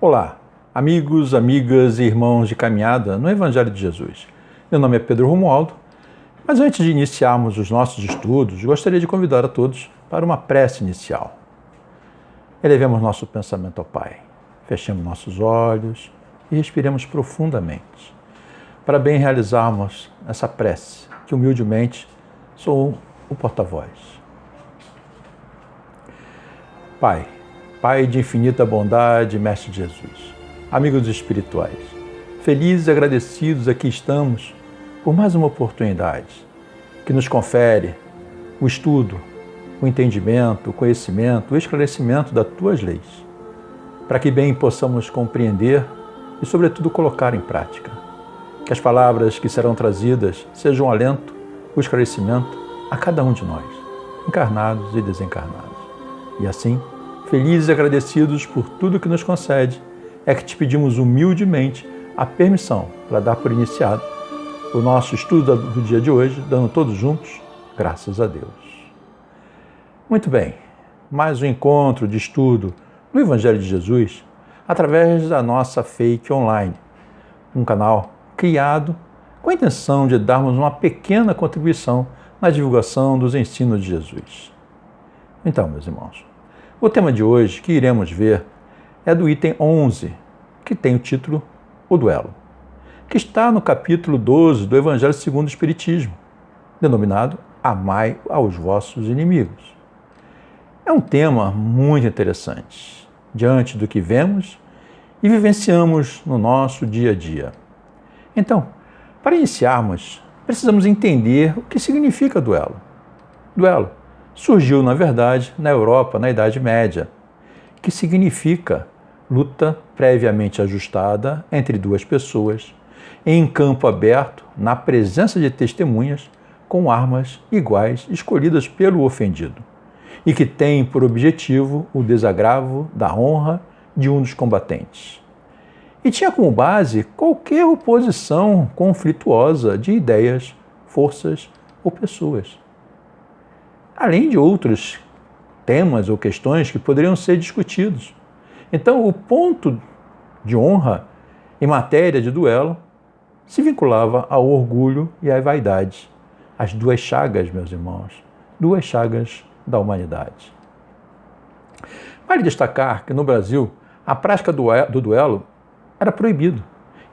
Olá, amigos, amigas e irmãos de caminhada no Evangelho de Jesus. Meu nome é Pedro Romualdo, mas antes de iniciarmos os nossos estudos, gostaria de convidar a todos para uma prece inicial. Elevemos nosso pensamento ao Pai, fechemos nossos olhos e respiremos profundamente, para bem realizarmos essa prece, que humildemente sou o porta-voz. Pai, Pai de infinita bondade, Mestre Jesus, amigos espirituais, felizes e agradecidos aqui estamos por mais uma oportunidade que nos confere o estudo, o entendimento, o conhecimento, o esclarecimento das Tuas leis, para que bem possamos compreender e, sobretudo, colocar em prática. Que as palavras que serão trazidas sejam um alento, o esclarecimento a cada um de nós, encarnados e desencarnados. E assim, felizes e agradecidos por tudo que nos concede, é que te pedimos humildemente a permissão para dar por iniciado o nosso estudo do dia de hoje, dando todos juntos graças a Deus. Muito bem, mais um encontro de estudo no Evangelho de Jesus através da nossa Fake Online, um canal criado com a intenção de darmos uma pequena contribuição na divulgação dos ensinos de Jesus. Então, meus irmãos, o tema de hoje que iremos ver é do item 11, que tem o título O Duelo, que está no capítulo 12 do Evangelho segundo o Espiritismo, denominado Amai aos vossos inimigos. É um tema muito interessante, diante do que vemos e vivenciamos no nosso dia a dia. Então, para iniciarmos, precisamos entender o que significa duelo. Duelo surgiu, na verdade, na Europa, na Idade Média, que significa luta previamente ajustada entre duas pessoas, em campo aberto, na presença de testemunhas, com armas iguais escolhidas pelo ofendido, e que tem por objetivo o desagravo da honra de um dos combatentes. E tinha como base qualquer oposição conflituosa de ideias, forças ou pessoas, além de outros temas ou questões que poderiam ser discutidos. Então, o ponto de honra em matéria de duelo se vinculava ao orgulho e à vaidade, as duas chagas, meus irmãos, duas chagas da humanidade. Vale destacar que no Brasil a prática do duelo era proibido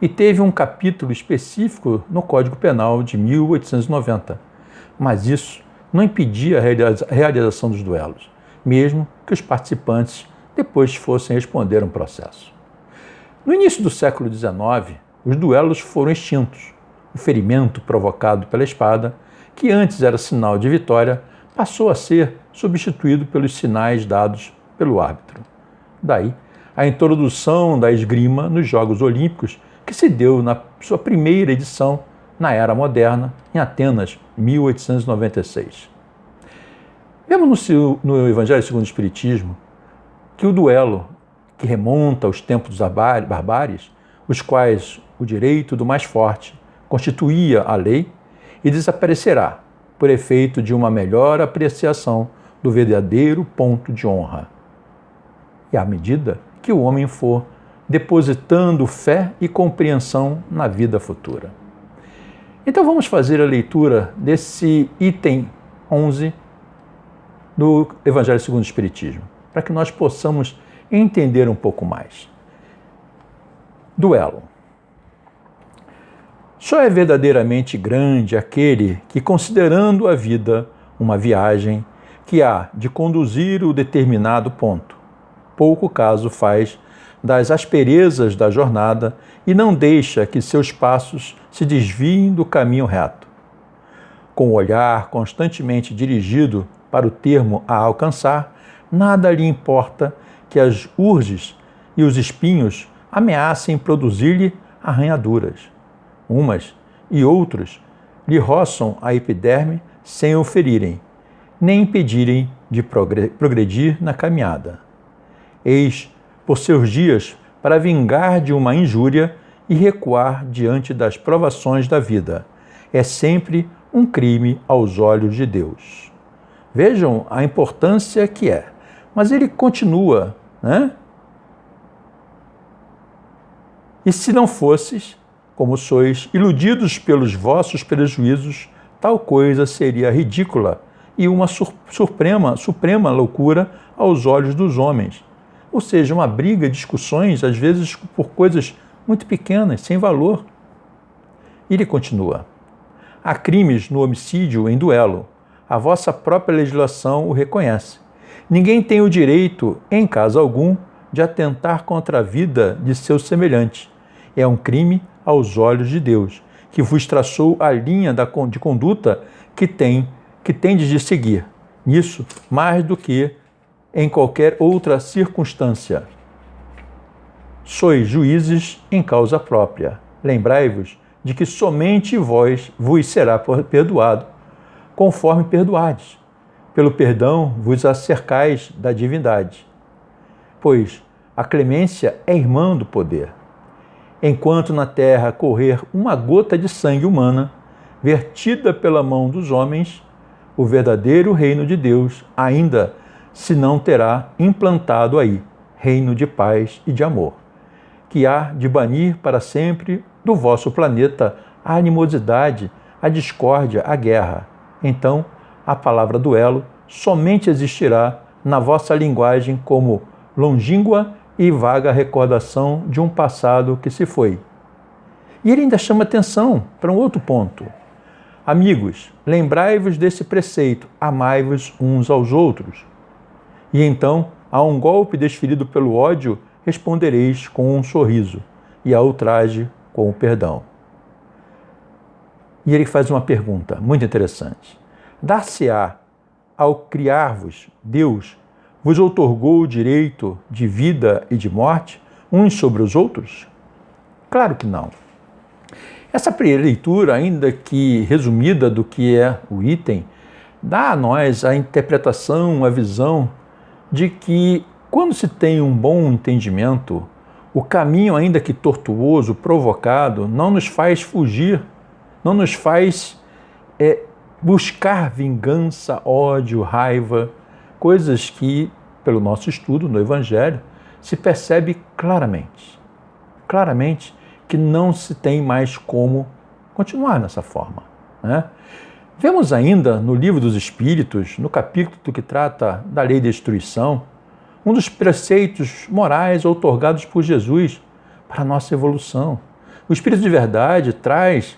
e teve um capítulo específico no Código Penal de 1890, mas isso não impedia a realização dos duelos, mesmo que os participantes depois fossem responder um processo. No início do século XIX, os duelos foram extintos. O ferimento provocado pela espada, que antes era sinal de vitória, passou a ser substituído pelos sinais dados pelo árbitro. Daí, a introdução da esgrima nos Jogos Olímpicos, que se deu na sua primeira edição na Era Moderna, em Atenas, 1896. Vemos no Evangelho segundo o Espiritismo que o duelo, que remonta aos tempos dos barbáries, os quais o direito do mais forte constituía a lei, e desaparecerá por efeito de uma melhor apreciação do verdadeiro ponto de honra. E à medida que o homem for depositando fé e compreensão na vida futura. Então vamos fazer a leitura desse item 11 do Evangelho segundo o Espiritismo, para que nós possamos entender um pouco mais. Duelo. Só é verdadeiramente grande aquele que, considerando a vida uma viagem que há de conduzir o determinado ponto, pouco caso faz das asperezas da jornada e não deixa que seus passos se desviem do caminho reto. Com o olhar constantemente dirigido para o termo a alcançar, nada lhe importa que as urzes e os espinhos ameacem produzir-lhe arranhaduras. Umas e outros lhe roçam a epiderme sem o ferirem, nem impedirem de progredir na caminhada. Eis, por seus dias, para vingar de uma injúria e recuar diante das provações da vida. É sempre um crime aos olhos de Deus. Vejam a importância que é. Mas ele continua, E se não fosses, como sois, iludidos pelos vossos prejuízos, tal coisa seria ridícula e uma suprema loucura aos olhos dos homens. Ou seja, uma briga, discussões, às vezes por coisas muito pequenas, sem valor. E ele continua: há crimes no homicídio em duelo. A vossa própria legislação o reconhece. Ninguém tem o direito, em caso algum, de atentar contra a vida de seu semelhante. É um crime aos olhos de Deus, que vos traçou a linha de conduta que tendes de seguir. Nisso, mais do que em qualquer outra circunstância. Sois juízes em causa própria. Lembrai-vos de que somente vos será perdoado, conforme perdoardes. Pelo perdão vos acercais da divindade. Pois a clemência é irmã do poder. Enquanto na terra correr uma gota de sangue humana, vertida pela mão dos homens, o verdadeiro reino de Deus ainda se não terá implantado aí, reino de paz e de amor, que há de banir para sempre do vosso planeta a animosidade, a discórdia, a guerra. Então, a palavra duelo somente existirá na vossa linguagem como longínqua e vaga recordação de um passado que se foi. E ele ainda chama atenção para um outro ponto. Amigos, lembrai-vos desse preceito, amai-vos uns aos outros. E então, a um golpe desferido pelo ódio, respondereis com um sorriso, e a ultraje com o perdão. E ele faz uma pergunta muito interessante. Dar-se-á, ao criar-vos, Deus vos outorgou o direito de vida e de morte uns sobre os outros? Claro que não. Essa primeira leitura, ainda que resumida do que é o item, dá a nós a interpretação, a visão de que quando se tem um bom entendimento, o caminho, ainda que tortuoso, provocado, não nos faz fugir, não nos faz buscar vingança, ódio, raiva, coisas que, pelo nosso estudo no Evangelho, se percebe claramente que não se tem mais como continuar nessa forma, né? Vemos ainda no Livro dos Espíritos, no capítulo que trata da lei da destruição, um dos preceitos morais outorgados por Jesus para a nossa evolução. O Espírito de Verdade traz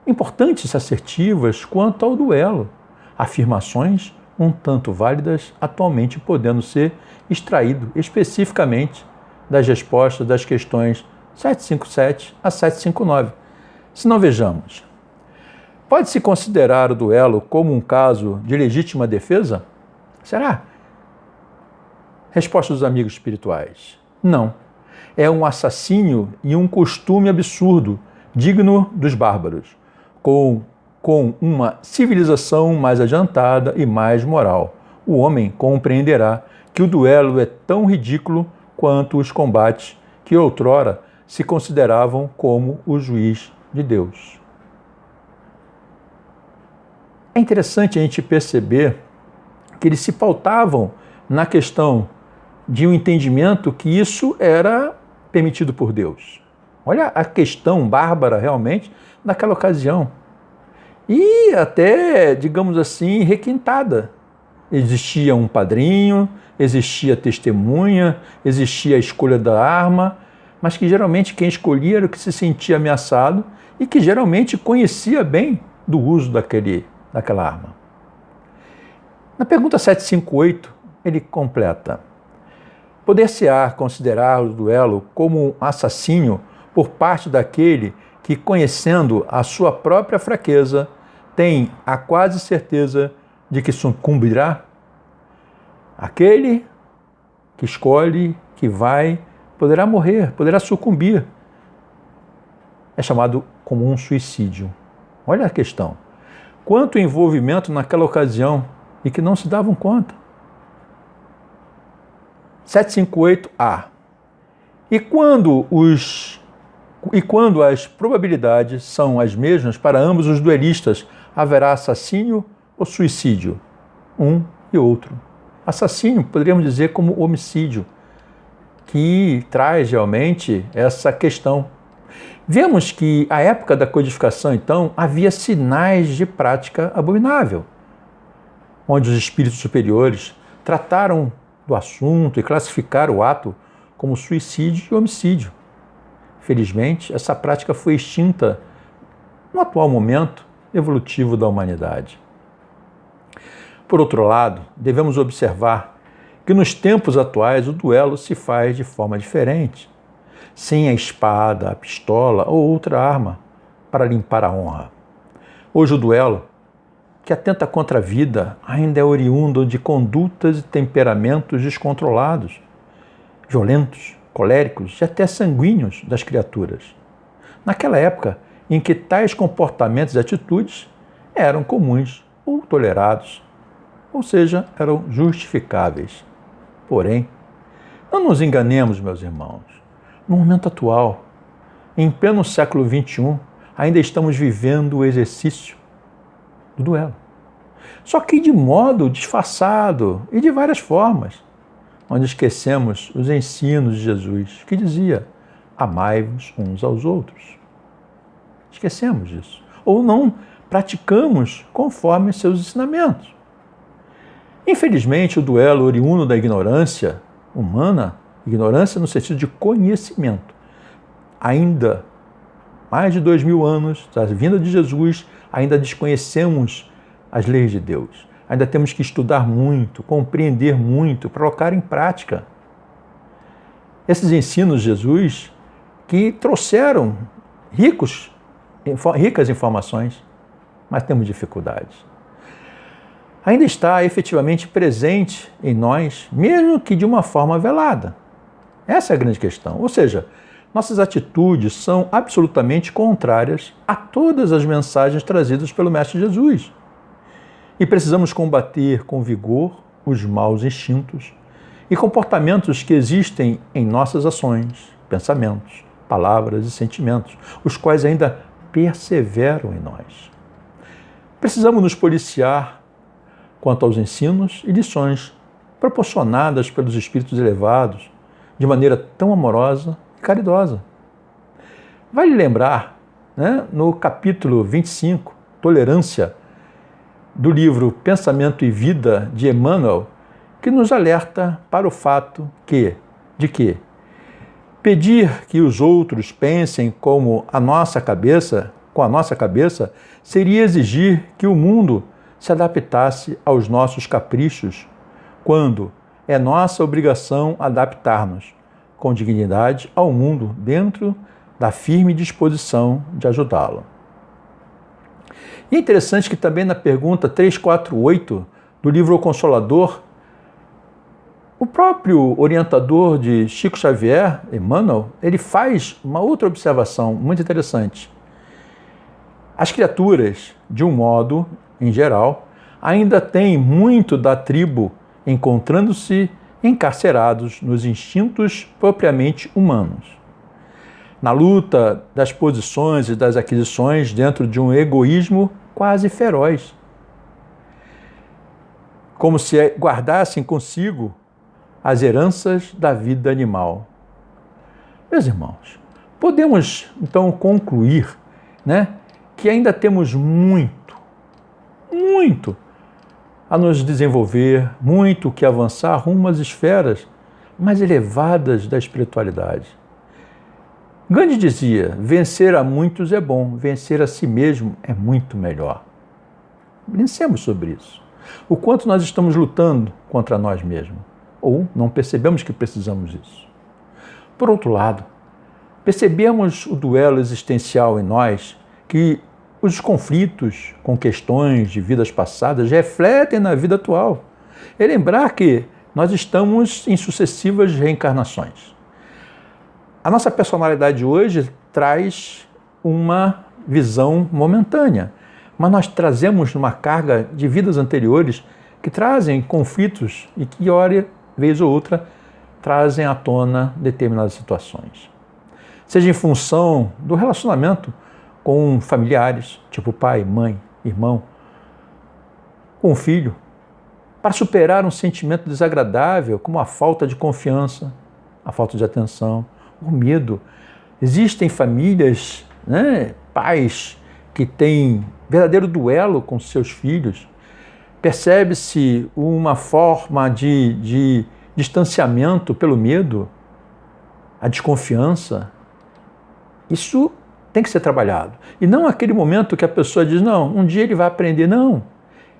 importantes assertivas quanto ao duelo, afirmações um tanto válidas, atualmente podendo ser extraído especificamente das respostas das questões 757 a 759. Se não vejamos, pode-se considerar o duelo como um caso de legítima defesa? Será? Resposta dos amigos espirituais: não. É um assassínio e um costume absurdo, digno dos bárbaros, com uma civilização mais adiantada e mais moral. O homem compreenderá que o duelo é tão ridículo quanto os combates que outrora se consideravam como o juiz de Deus. É interessante a gente perceber que eles se pautavam na questão de um entendimento que isso era permitido por Deus. Olha a questão bárbara realmente naquela ocasião. E até, digamos assim, requintada. Existia um padrinho, existia testemunha, existia a escolha da arma, mas que geralmente quem escolhia era o que se sentia ameaçado e que geralmente conhecia bem do uso daquela arma. Na pergunta 758, ele completa: poder-se-á considerar o duelo como um assassínio por parte daquele que, conhecendo a sua própria fraqueza, tem a quase certeza de que sucumbirá? Aquele que escolhe, que vai, poderá morrer, poderá sucumbir. É chamado como um suicídio. Olha a questão. Quanto envolvimento naquela ocasião e que não se davam conta. 758A. E quando as probabilidades são as mesmas para ambos os duelistas, haverá assassínio ou suicídio? Um e outro. Assassínio, poderíamos dizer como homicídio. que traz realmente essa questão. Vemos que à época da codificação, então, havia sinais de prática abominável, onde os espíritos superiores trataram do assunto e classificaram o ato como suicídio e homicídio. Felizmente, essa prática foi extinta no atual momento evolutivo da humanidade. Por outro lado, devemos observar que nos tempos atuais o duelo se faz de forma diferente, sem a espada, a pistola ou outra arma para limpar a honra. Hoje o duelo, que atenta contra a vida, ainda é oriundo de condutas e temperamentos descontrolados, violentos, coléricos e até sanguíneos das criaturas. Naquela época em que tais comportamentos e atitudes eram comuns ou tolerados, ou seja, eram justificáveis. Porém, não nos enganemos, meus irmãos. No momento atual, em pleno século XXI, ainda estamos vivendo o exercício do duelo. Só que de modo disfarçado e de várias formas, onde esquecemos os ensinos de Jesus, que dizia: amai-vos uns aos outros. Esquecemos disso. Ou não praticamos conforme seus ensinamentos. Infelizmente, o duelo oriundo da ignorância humana, ignorância no sentido de conhecimento, ainda mais de 2000 anos da vinda de Jesus, ainda desconhecemos as leis de Deus. Ainda temos que estudar muito, compreender muito, colocar em prática esses ensinos de Jesus que trouxeram ricas informações, mas temos dificuldades. Ainda está efetivamente presente em nós, mesmo que de uma forma velada. Essa é a grande questão. Ou seja, nossas atitudes são absolutamente contrárias a todas as mensagens trazidas pelo Mestre Jesus. E precisamos combater com vigor os maus instintos e comportamentos que existem em nossas ações, pensamentos, palavras e sentimentos, os quais ainda perseveram em nós. Precisamos nos policiar quanto aos ensinos e lições proporcionadas pelos espíritos elevados de maneira tão amorosa e caridosa. Vale lembrar, no capítulo 25, Tolerância, do livro Pensamento e Vida, de Emmanuel, que nos alerta para o fato de que pedir que os outros pensem com a nossa cabeça, seria exigir que o mundo se adaptasse aos nossos caprichos, quando é nossa obrigação adaptar-nos com dignidade ao mundo dentro da firme disposição de ajudá-lo. E é interessante que também na pergunta 348 do livro O Consolador, o próprio orientador de Chico Xavier, Emmanuel, ele faz uma outra observação muito interessante. As criaturas, de um modo em geral, ainda têm muito da tribo encontrando-se encarcerados nos instintos propriamente humanos. Na luta das posições e das aquisições dentro de um egoísmo quase feroz. Como se guardassem consigo as heranças da vida animal. Meus irmãos, podemos então concluir, que ainda temos muito a nos desenvolver, muito que avançar rumo às esferas mais elevadas da espiritualidade. Gandhi dizia: vencer a muitos é bom, vencer a si mesmo é muito melhor. Pensemos sobre isso. O quanto nós estamos lutando contra nós mesmos, ou não percebemos que precisamos disso. Por outro lado, percebemos o duelo existencial em nós, que os conflitos com questões de vidas passadas refletem na vida atual. É lembrar que nós estamos em sucessivas reencarnações. A nossa personalidade hoje traz uma visão momentânea, mas nós trazemos uma carga de vidas anteriores que trazem conflitos e que, vez ou outra, trazem à tona determinadas situações. Seja em função do relacionamento com familiares, tipo pai, mãe, irmão, com o filho, para superar um sentimento desagradável, como a falta de confiança, a falta de atenção, o medo. Existem famílias, pais que têm verdadeiro duelo com seus filhos. Percebe-se uma forma de distanciamento pelo medo, a desconfiança. Isso tem que ser trabalhado. E não aquele momento que a pessoa diz, não, um dia ele vai aprender. Não.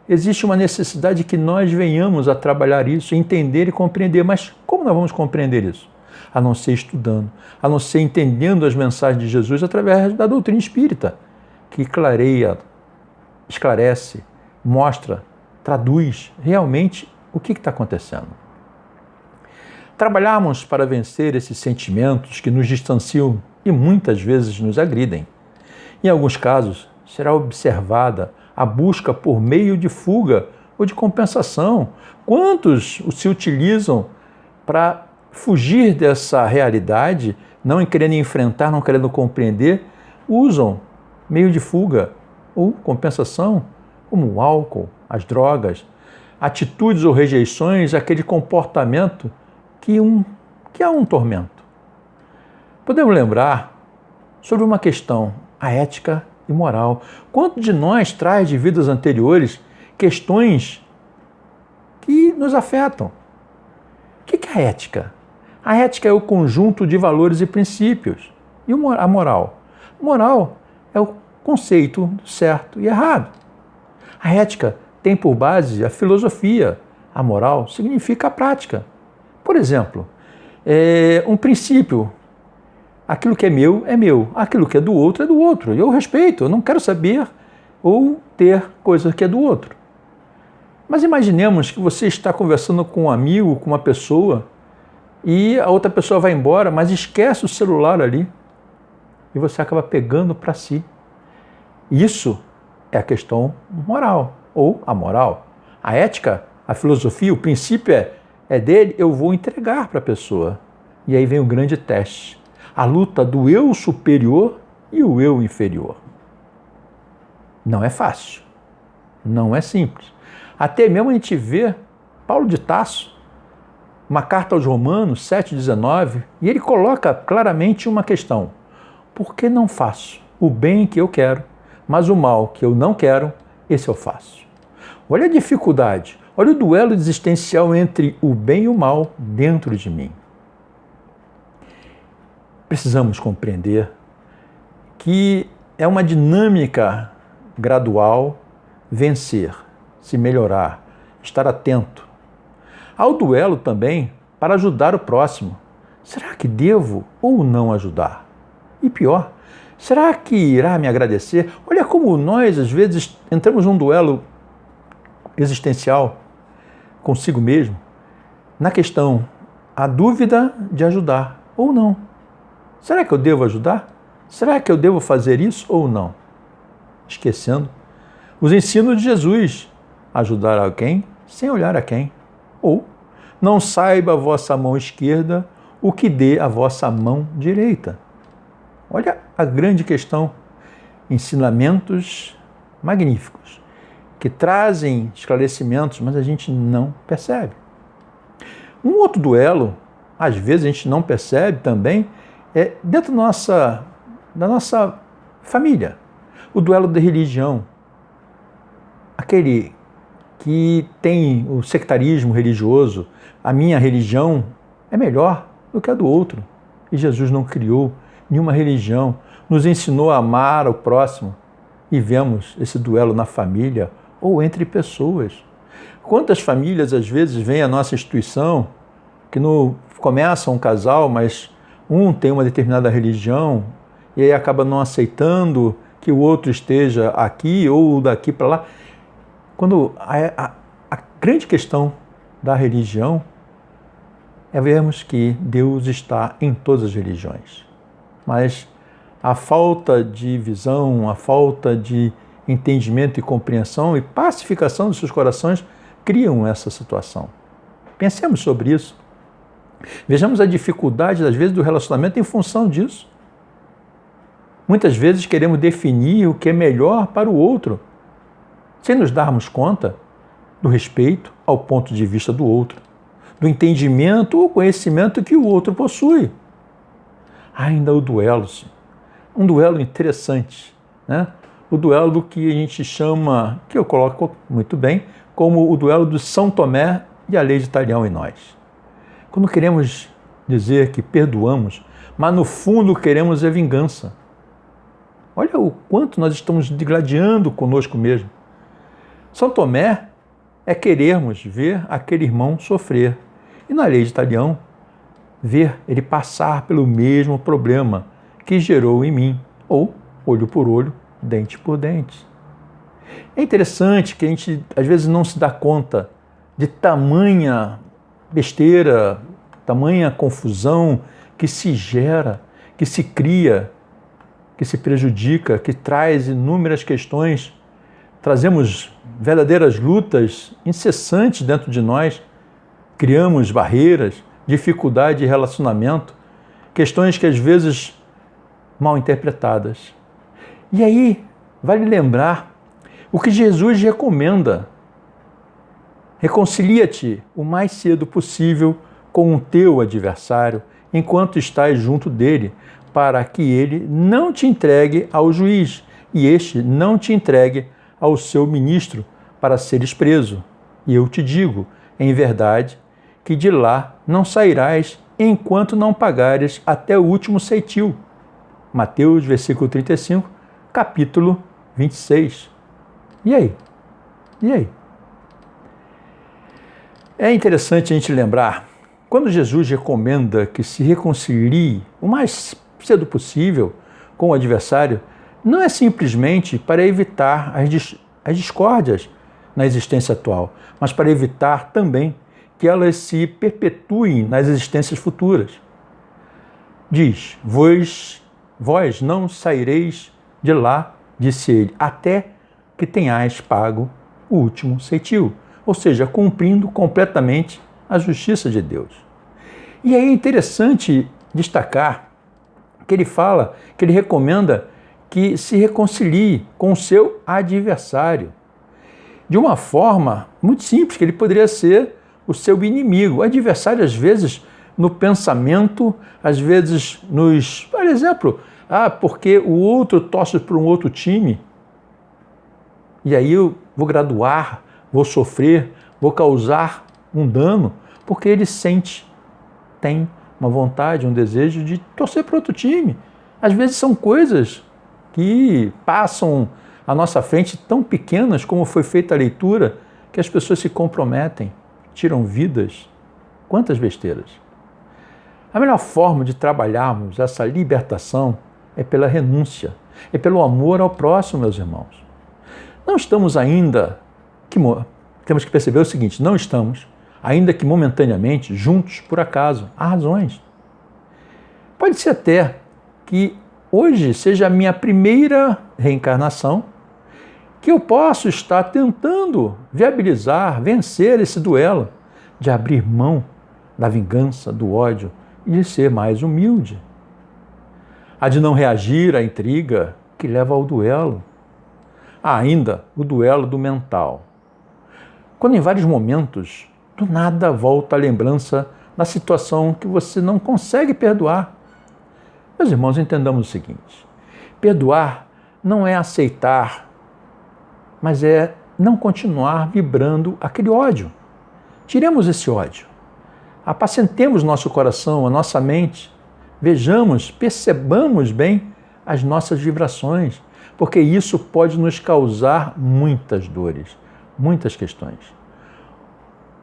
Existe uma necessidade que nós venhamos a trabalhar isso, entender e compreender. Mas como nós vamos compreender isso? A não ser estudando, a não ser entendendo as mensagens de Jesus através da doutrina espírita, que clareia, esclarece, mostra, traduz realmente o que está acontecendo. Trabalharmos para vencer esses sentimentos que nos distanciam e muitas vezes nos agridem. Em alguns casos, será observada a busca por meio de fuga ou de compensação. Quantos se utilizam para fugir dessa realidade, não querendo enfrentar, não querendo compreender, usam meio de fuga ou compensação, como o álcool, as drogas, atitudes ou rejeições, aquele comportamento que é um tormento. Podemos lembrar sobre uma questão, a ética e moral. Quanto de nós traz de vidas anteriores questões que nos afetam? O que é a ética? A ética é o conjunto de valores e princípios. E a moral? A moral é o conceito do certo e errado. A ética tem por base a filosofia. A moral significa a prática. Por exemplo, um princípio. Aquilo que é meu. Aquilo que é do outro é do outro. Eu respeito, eu não quero saber ou ter coisa que é do outro. Mas imaginemos que você está conversando com um amigo, com uma pessoa, e a outra pessoa vai embora, mas esquece o celular ali. E você acaba pegando para si. Isso é a questão moral, ou a moral. A ética, a filosofia, o princípio é dele, eu vou entregar para a pessoa. E aí vem o grande teste. A luta do eu superior e o eu inferior. Não é fácil, não é simples. Até mesmo a gente vê Paulo de Tarso, uma carta aos Romanos 7,19, e ele coloca claramente uma questão. Por que não faço o bem que eu quero, mas o mal que eu não quero, esse eu faço? Olha a dificuldade, olha o duelo existencial entre o bem e o mal dentro de mim. Precisamos compreender que é uma dinâmica gradual vencer, se melhorar, estar atento. Há o duelo também para ajudar o próximo. Será que devo ou não ajudar? E pior, será que irá me agradecer? Olha como nós, às vezes, entramos num duelo existencial consigo mesmo, na questão, a dúvida de ajudar ou não. Será que eu devo ajudar? Será que eu devo fazer isso ou não? Esquecendo os ensinos de Jesus, ajudar alguém sem olhar a quem. Ou, não saiba a vossa mão esquerda o que dê a vossa mão direita. Olha a grande questão. Ensinamentos magníficos, que trazem esclarecimentos, mas a gente não percebe. Um outro duelo, às vezes a gente não percebe também, é dentro da nossa família. O duelo da religião. Aquele que tem o sectarismo religioso, a minha religião é melhor do que a do outro. E Jesus não criou nenhuma religião, nos ensinou a amar o próximo. E vemos esse duelo na família ou entre pessoas. Quantas famílias às vezes vêm à nossa instituição que começa um casal, mas um tem uma determinada religião e aí acaba não aceitando que o outro esteja aqui ou daqui para lá. Quando a grande questão da religião é vermos que Deus está em todas as religiões. Mas a falta de visão, a falta de entendimento e compreensão e pacificação dos seus corações criam essa situação. Pensemos sobre isso. Vejamos a dificuldade, às vezes, do relacionamento em função disso. Muitas vezes queremos definir o que é melhor para o outro, sem nos darmos conta do respeito ao ponto de vista do outro, do entendimento ou conhecimento que o outro possui. Há ainda o duelo, sim. Um duelo interessante, né? O duelo que a gente chama, que eu coloco muito bem, como o duelo do São Tomé e a lei de Talião em nós. Quando queremos dizer que perdoamos, mas no fundo queremos a vingança. Olha o quanto nós estamos digladiando conosco mesmo. São Tomé é querermos ver aquele irmão sofrer. E na lei de Talião, ver ele passar pelo mesmo problema que gerou em mim, ou olho por olho, dente por dente. É interessante que a gente às vezes não se dá conta de tamanha besteira, tamanha confusão que se gera, que se cria, que se prejudica, que traz inúmeras questões. Trazemos verdadeiras lutas incessantes dentro de nós, criamos barreiras, dificuldade de relacionamento, questões que às vezes mal interpretadas. E aí, vale lembrar o que Jesus recomenda. Reconcilia-te o mais cedo possível com o teu adversário, enquanto estás junto dele, para que ele não te entregue ao juiz e este não te entregue ao seu ministro para seres preso. E eu te digo, em verdade, que de lá não sairás enquanto não pagares até o último ceitil. Mateus, versículo 35, capítulo 26. E aí? E aí? É interessante a gente lembrar, quando Jesus recomenda que se reconcilie o mais cedo possível com o adversário, não é simplesmente para evitar as discórdias na existência atual, mas para evitar também que elas se perpetuem nas existências futuras. Diz, vós não saireis de lá, disse ele, até que tenhais pago o último ceitil, ou seja, cumprindo completamente a justiça de Deus. E aí é interessante destacar que ele recomenda que se reconcilie com o seu adversário, de uma forma muito simples, que ele poderia ser o seu inimigo. O adversário, às vezes, no pensamento, às vezes por exemplo, porque o outro torce para um outro time, e aí eu vou graduar, vou sofrer, vou causar um dano, porque ele tem uma vontade, um desejo de torcer para outro time. Às vezes são coisas que passam à nossa frente tão pequenas como foi feita a leitura, que as pessoas se comprometem, tiram vidas. Quantas besteiras! A melhor forma de trabalharmos essa libertação é pela renúncia, é pelo amor ao próximo, meus irmãos. Não estamos ainda, temos que perceber o seguinte, não estamos, ainda que momentaneamente, juntos por acaso. Há razões. Pode ser até que hoje seja a minha primeira reencarnação, que eu posso estar tentando viabilizar, vencer esse duelo, de abrir mão da vingança, do ódio e de ser mais humilde. A de não reagir à intriga que leva ao duelo. Há ainda o duelo do mental. Quando em vários momentos, do nada volta a lembrança da situação que você não consegue perdoar. Meus irmãos, entendamos o seguinte: perdoar não é aceitar, mas é não continuar vibrando aquele ódio. Tiremos esse ódio. Apacentemos nosso coração, a nossa mente. Vejamos, percebamos bem as nossas vibrações, porque isso pode nos causar muitas dores, muitas questões.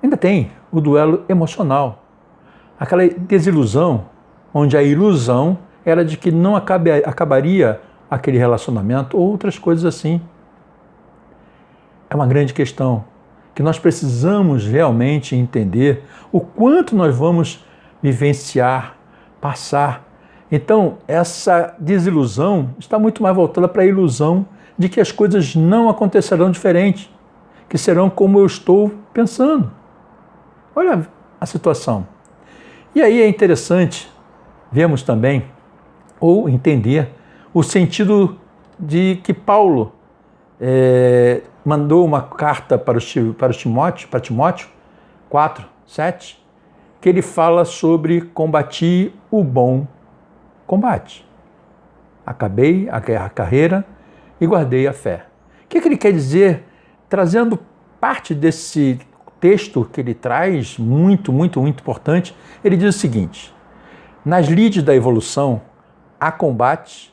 Ainda tem o duelo emocional, aquela desilusão, onde a ilusão era de que não acabaria aquele relacionamento ou outras coisas assim. É uma grande questão que nós precisamos realmente entender o quanto nós vamos vivenciar, passar. Então, essa desilusão está muito mais voltada para a ilusão de que as coisas não acontecerão diferente, que serão como eu estou pensando. Olha a situação. E aí é interessante vermos também, ou entender, o sentido de que Paulo mandou uma carta para Timóteo 4:7, que ele fala sobre combati o bom combate. Acabei a carreira e guardei a fé. O que ele quer dizer, trazendo parte desse texto que ele traz, muito importante? Ele diz o seguinte: nas lides da evolução, há combate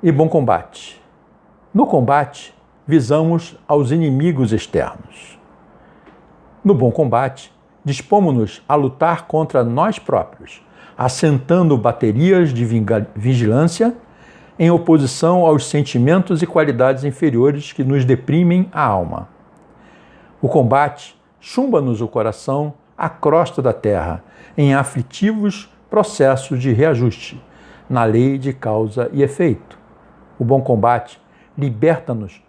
e bom combate. No combate, visamos aos inimigos externos. No bom combate, dispomos-nos a lutar contra nós próprios, assentando baterias de vigilância em oposição aos sentimentos e qualidades inferiores que nos deprimem a alma. O combate chumba-nos o coração à crosta da terra, em aflitivos processos de reajuste, na lei de causa e efeito. O bom combate liberta-nos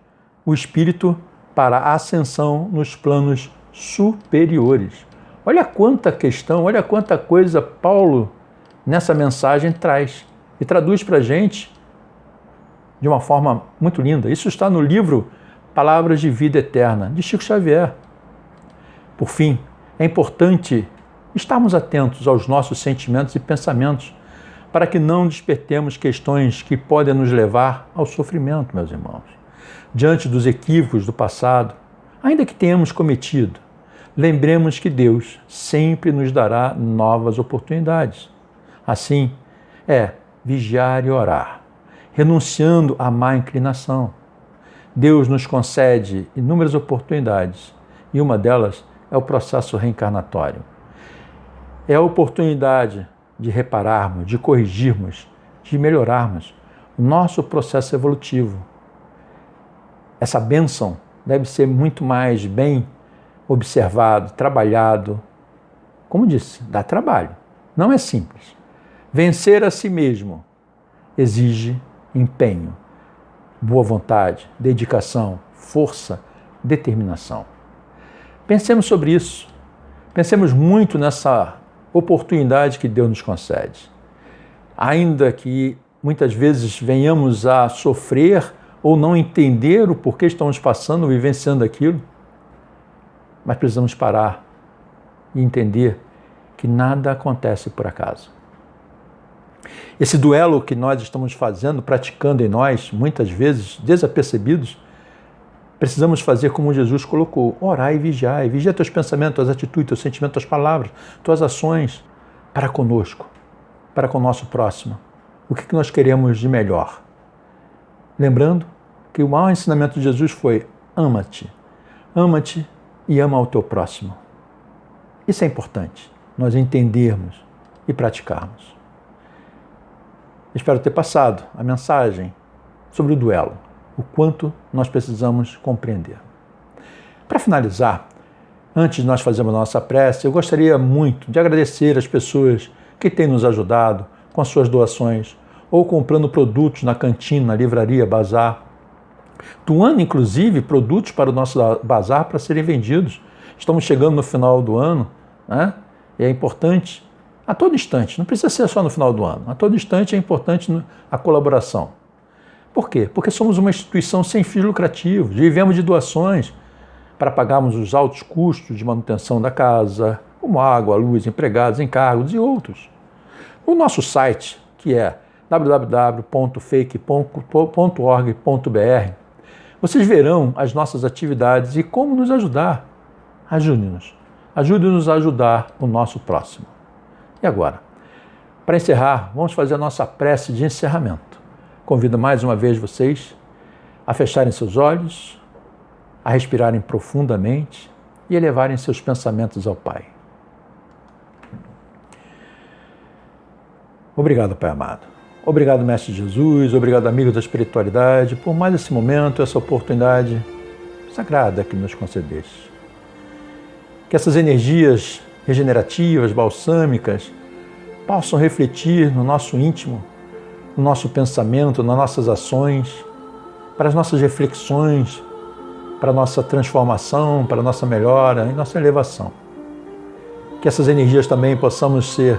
o espírito para a ascensão nos planos superiores. Olha quanta questão, olha quanta coisa Paulo nessa mensagem traz e traduz para a gente de uma forma muito linda. Isso está no livro Palavras de Vida Eterna, de Chico Xavier. Por fim, é importante estarmos atentos aos nossos sentimentos e pensamentos para que não despertemos questões que podem nos levar ao sofrimento, meus irmãos. Diante dos equívocos do passado, ainda que tenhamos cometido, lembremos que Deus sempre nos dará novas oportunidades. Assim, vigiar e orar, renunciando à má inclinação. Deus nos concede inúmeras oportunidades e uma delas é o processo reencarnatório. É a oportunidade de repararmos, de corrigirmos, de melhorarmos o nosso processo evolutivo. Essa bênção deve ser muito mais bem observado, trabalhado. Como disse, dá trabalho, não é simples. Vencer a si mesmo exige empenho, boa vontade, dedicação, força, determinação. Pensemos sobre isso. Pensemos muito nessa oportunidade que Deus nos concede. Ainda que muitas vezes venhamos a sofrer ou não entender o porquê estamos passando, vivenciando aquilo, mas precisamos parar e entender que nada acontece por acaso. Esse duelo que nós estamos fazendo, praticando em nós, muitas vezes desapercebidos, precisamos fazer como Jesus colocou: orar e vigiar. Vigia teus pensamentos, tuas atitudes, teus sentimentos, tuas palavras, tuas ações para conosco, para com o nosso próximo. O que nós queremos de melhor? Lembrando que o maior ensinamento de Jesus foi: ama-te. Ama-te e ama ao teu próximo. Isso é importante, nós entendermos e praticarmos. Espero ter passado a mensagem sobre o duelo, o quanto nós precisamos compreender. Para finalizar, antes de nós fazermos a nossa prece, eu gostaria muito de agradecer as pessoas que têm nos ajudado com as suas doações ou comprando produtos na cantina, na livraria, bazar, doando inclusive produtos para o nosso bazar para serem vendidos. Estamos chegando no final do ano, né? E é importante a todo instante, não precisa ser só no final do ano, a todo instante é importante a colaboração. Por quê? Porque somos uma instituição sem fins lucrativos, vivemos de doações para pagarmos os altos custos de manutenção da casa, como água, luz, empregados, encargos e outros. O nosso site, que é www.fake.org.br, vocês verão as nossas atividades e como nos ajudar. Ajude-nos. Ajude-nos a ajudar o nosso próximo. E agora, para encerrar, vamos fazer a nossa prece de encerramento. Convido mais uma vez vocês a fecharem seus olhos, a respirarem profundamente e elevarem seus pensamentos ao Pai. Obrigado, Pai amado. Obrigado, Mestre Jesus. Obrigado, amigo da espiritualidade, por mais esse momento, essa oportunidade sagrada que nos concedeste. Que essas energias regenerativas, balsâmicas, possam refletir no nosso íntimo, no nosso pensamento, nas nossas ações, para as nossas reflexões, para a nossa transformação, para a nossa melhora e nossa elevação. Que essas energias também possamos ser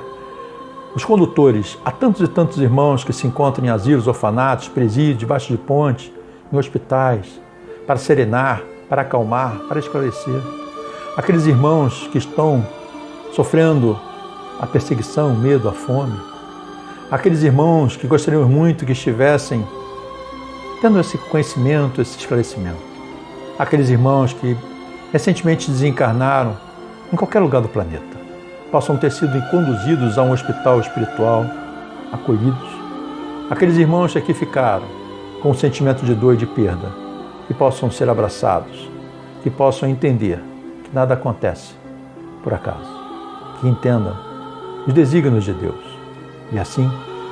os condutores a tantos e tantos irmãos que se encontram em asilos, orfanatos, presídios, debaixo de pontes, em hospitais, para serenar, para acalmar, para esclarecer. Aqueles irmãos que estão sofrendo a perseguição, o medo, a fome. Aqueles irmãos que gostaríamos muito que estivessem tendo esse conhecimento, esse esclarecimento. Aqueles irmãos que recentemente desencarnaram em qualquer lugar do planeta, possam ter sido conduzidos a um hospital espiritual, acolhidos. Aqueles irmãos que aqui ficaram com um sentimento de dor e de perda, que possam ser abraçados, que possam entender que nada acontece por acaso, que entendam os desígnios de Deus. E assim,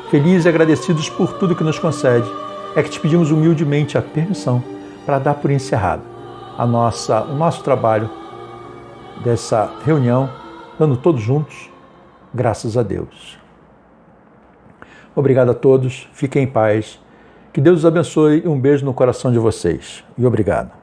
felizes e agradecidos por tudo que nos concede, é que te pedimos humildemente a permissão para dar por encerrado o nosso trabalho dessa reunião, dando todos juntos, graças a Deus. Obrigado a todos, fiquem em paz, que Deus os abençoe e um beijo no coração de vocês. E obrigado.